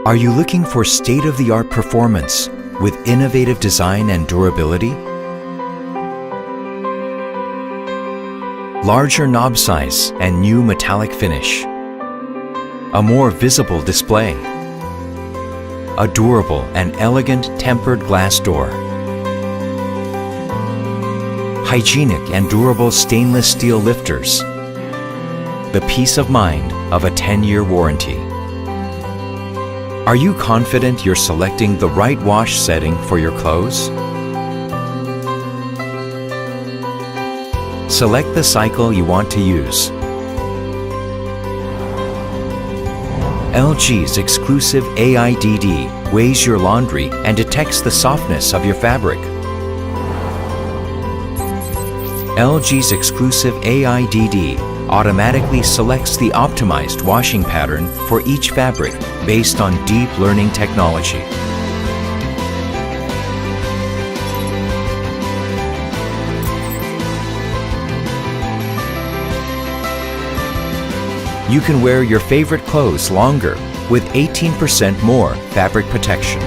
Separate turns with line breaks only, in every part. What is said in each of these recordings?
Are you looking for state-of-the-art performance with innovative design and durability? Larger knob size and new metallic finish. A more visible display. A durable and elegant tempered glass door. Hygienic and durable stainless steel lifters. The peace of mind of a 10-year warranty. Are you confident you're selecting the right wash setting for your clothes? Select the cycle you want to use. LG's exclusive AIDD weighs your laundry and detects the softness of your fabric. LG's exclusive AIDD automatically selects the optimized washing pattern for each fabric based on deep learning technology. You can wear your favorite clothes longer with 18% more fabric protection.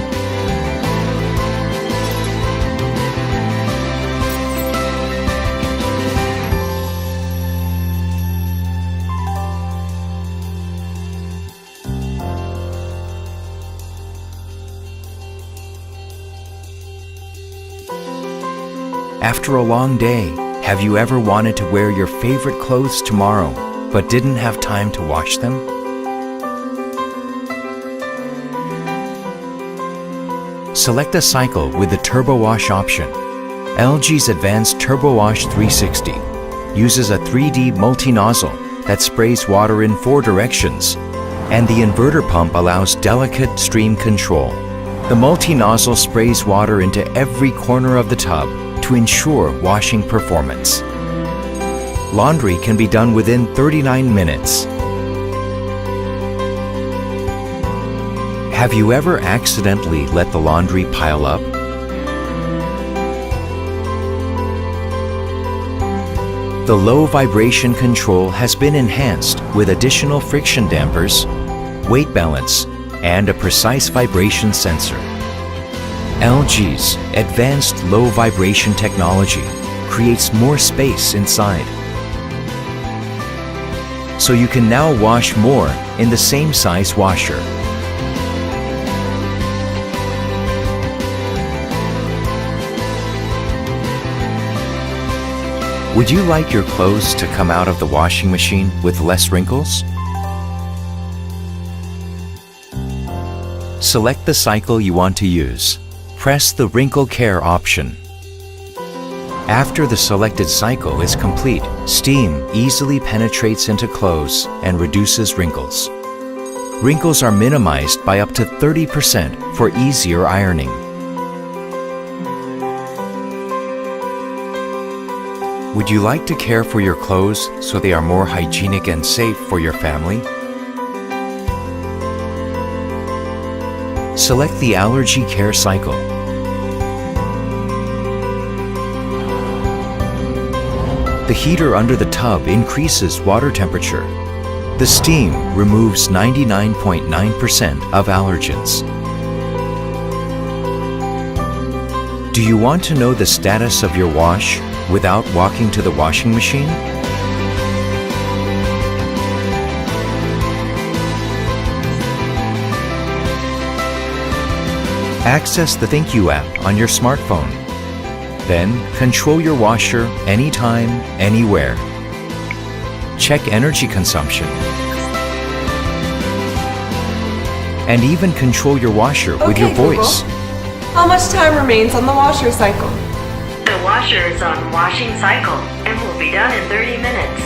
After a long day, have you ever wanted to wear your favorite clothes tomorrow but didn't have time to wash them? Select a cycle with the Turbo Wash option. LG's advanced Turbo Wash 360 uses a 3D multi-nozzle that sprays water in 4 directions, and the inverter pump allows delicate stream control. The multi-nozzle sprays water into every corner of the tub to ensure washing performance. Laundry can be done within 39 minutes. Have you ever accidentally let the laundry pile up? The low vibration control has been enhanced with additional friction dampers, weight balance, and a precise vibration sensor. LG's advanced low vibration technology creates more space inside, so you can now wash more in the same size washer. Would you like your clothes to come out of the washing machine with less wrinkles? Select the cycle you want to use. Press the Wrinkle Care option. After the selected cycle is complete, steam easily penetrates into clothes and reduces wrinkles. Wrinkles are minimized by up to 30% for easier ironing. Would you like to care for your clothes so they are more hygienic and safe for your family? Select the Allergy Care cycle. The heater under the tub increases water temperature. The steam removes 99.9% of allergens. Do you want to know the status of your wash without walking to the washing machine? Access the ThinkU app on your smartphone. Then, control your washer anytime, anywhere. Check energy consumption. And even control your washer with your voice.
Google, how much time remains on the washer cycle?
The washer is on washing cycle and will be done in 30 minutes.